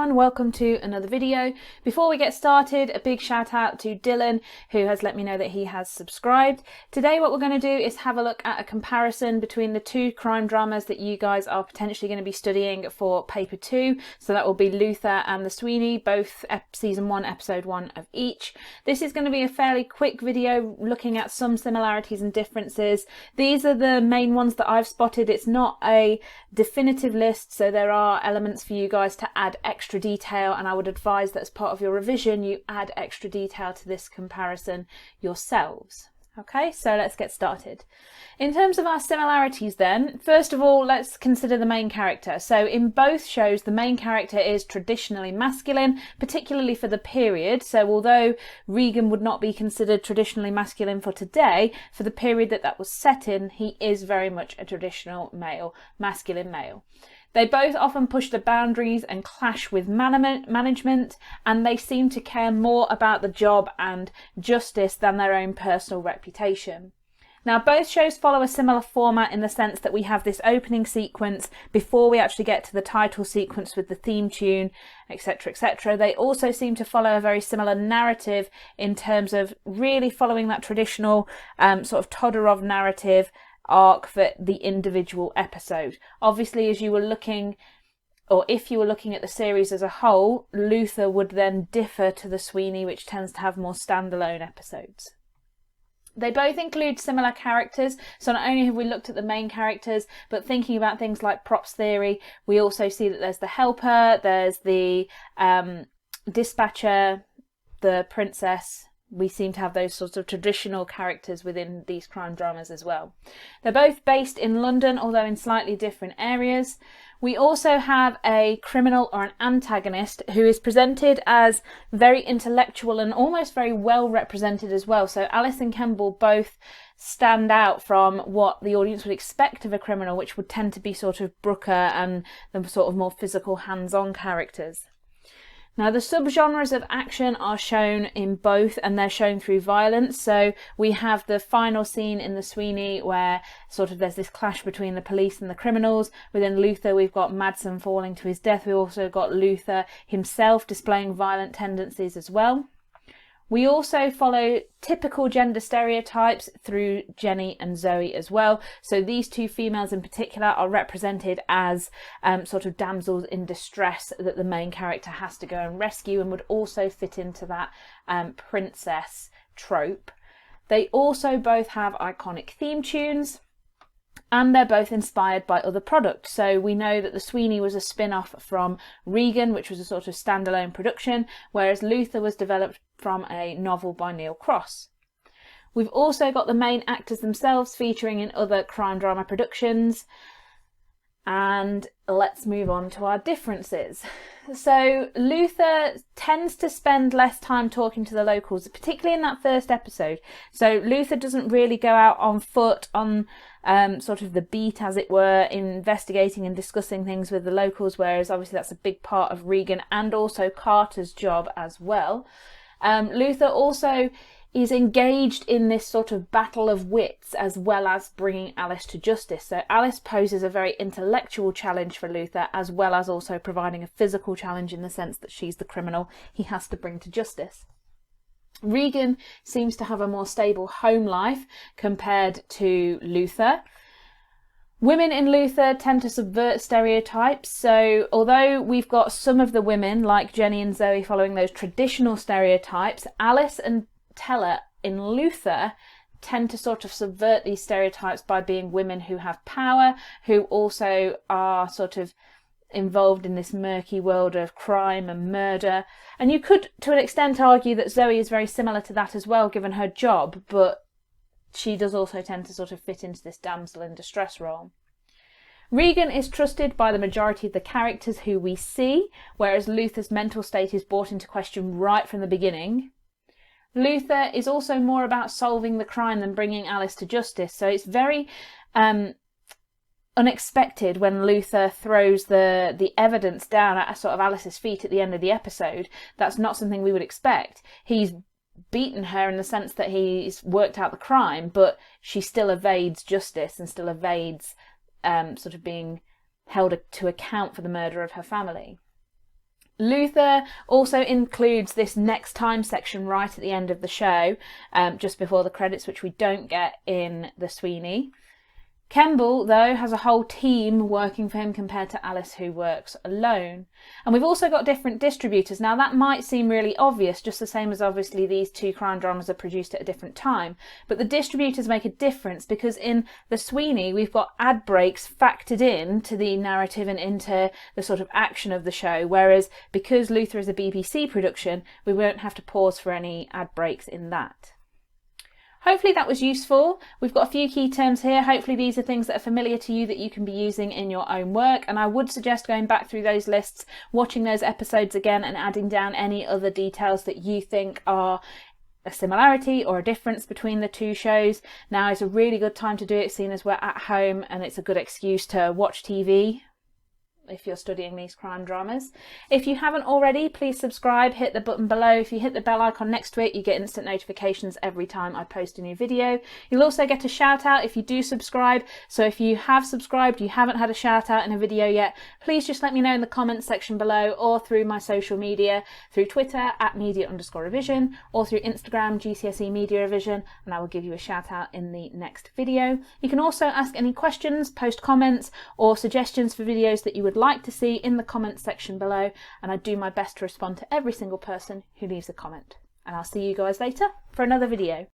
everyone, welcome to another video. Before we get started, a big shout out to Dylan, who has let me know that he has subscribed. Today what we're going to do is have a look at a comparison between the two crime dramas that you guys are potentially going to be studying for paper 2. So that will be Luther and The Sweeney, both season 1 episode 1 of each. This is going to be a fairly quick video looking at some similarities and differences. These are the main ones that I've spotted. It's not a definitive list, so there are elements for you guys to add extra detail, and I would advise that as part of your revision you add extra detail to this comparison yourselves. Okay, so let's get started. In terms of our similarities then, first of all, let's consider the main character. So in both shows, the main character is traditionally masculine, particularly for the period. So although Regan would not be considered traditionally masculine for today, for the period that that was set in, he is very much a traditional male, masculine male. They both often push the boundaries and clash with management, and they seem to care more about the job and justice than their own personal reputation. Now, both shows follow a similar format in the sense that we have this opening sequence before we actually get to the title sequence with the theme tune, etc, etc. They also seem to follow a very similar narrative in terms of really following that traditional sort of Todorov narrative arc for the individual episode. Obviously, as you were looking, or if you were looking at the series as a whole, Luther would then differ to The Sweeney, which tends to have more standalone episodes. They both include similar characters, so not only have we looked at the main characters, but thinking about things like props theory, we also see that there's the helper, there's the dispatcher, the princess. We seem to have those sorts of traditional characters within these crime dramas as well. They're both based in London, although in slightly different areas. We also have a criminal or an antagonist who is presented as very intellectual and almost very well represented as well. So Alice and Kemble both stand out from what the audience would expect of a criminal, which would tend to be sort of Brooker and the sort of more physical, hands-on characters. Now, the subgenres of action are shown in both, and they're shown through violence. So we have the final scene in The Sweeney where sort of there's this clash between the police and the criminals. Within Luther, we've got Madsen falling to his death. We've also got Luther himself displaying violent tendencies as well. We also follow typical gender stereotypes through Jenny and Zoe as well. So these two females in particular are represented as sort of damsels in distress that the main character has to go and rescue, and would also fit into that princess trope. They also both have iconic theme tunes, and they're both inspired by other products. So we know that The Sweeney was a spin-off from Regan, which was a sort of standalone production, whereas Luther was developed from a novel by Neil Cross. We've also got the main actors themselves featuring in other crime drama productions. And let's move on to our differences. So Luther tends to spend less time talking to the locals, particularly in that first episode. So Luther doesn't really go out on foot on sort of the beat, as it were, investigating and discussing things with the locals, whereas obviously that's a big part of Regan and also Carter's job as well. Luther also is engaged in this sort of battle of wits as well as bringing Alice to justice. So Alice poses a very intellectual challenge for Luther, as well as also providing a physical challenge in the sense that she's the criminal he has to bring to justice. Regan seems to have a more stable home life compared to Luther. Women in Luther tend to subvert stereotypes, so although we've got some of the women, like Jenny and Zoe, following those traditional stereotypes, Alice and Teller in Luther tend to sort of subvert these stereotypes by being women who have power, who also are sort of involved in this murky world of crime and murder. And you could, to an extent, argue that Zoe is very similar to that as well, given her job, but she does also tend to sort of fit into this damsel in distress role. Regan is trusted by the majority of the characters who we see, whereas Luther's mental state is brought into question right from the beginning. Luther is also more about solving the crime than bringing Alice to justice, so it's very unexpected when Luther throws the evidence down at sort of Alice's feet at the end of the episode. That's not something we would expect. He's beaten her in the sense that he's worked out the crime, but she still evades justice and still evades sort of being held to account for the murder of her family. Luther also includes this next time section right at the end of the show, just before the credits, which we don't get in The Sweeney. Kemble, though, has a whole team working for him compared to Alice, who works alone. And we've also got different distributors. Now, that might seem really obvious, just the same as obviously these two crime dramas are produced at a different time. But the distributors make a difference because in The Sweeney, we've got ad breaks factored in to the narrative and into the sort of action of the show. Whereas because Luther is a BBC production, we won't have to pause for any ad breaks in that. Hopefully that was useful. We've got a few key terms here. Hopefully these are things that are familiar to you that you can be using in your own work. And I would suggest going back through those lists, watching those episodes again and adding down any other details that you think are a similarity or a difference between the two shows. Now is a really good time to do it, seeing as we're at home and it's a good excuse to watch TV if you're studying these crime dramas. If you haven't already, please subscribe, hit the button below. If you hit the bell icon next to it, you get instant notifications every time I post a new video. You'll also get a shout out if you do subscribe. So if you have subscribed, you haven't had a shout out in a video yet, please just let me know in the comments section below or through my social media, through Twitter @media_revision or through Instagram GCSE Media Revision, and I will give you a shout out in the next video. You can also ask any questions, post comments or suggestions for videos that you would like to see in the comments section below, and I do my best to respond to every single person who leaves a comment. And I'll see you guys later for another video.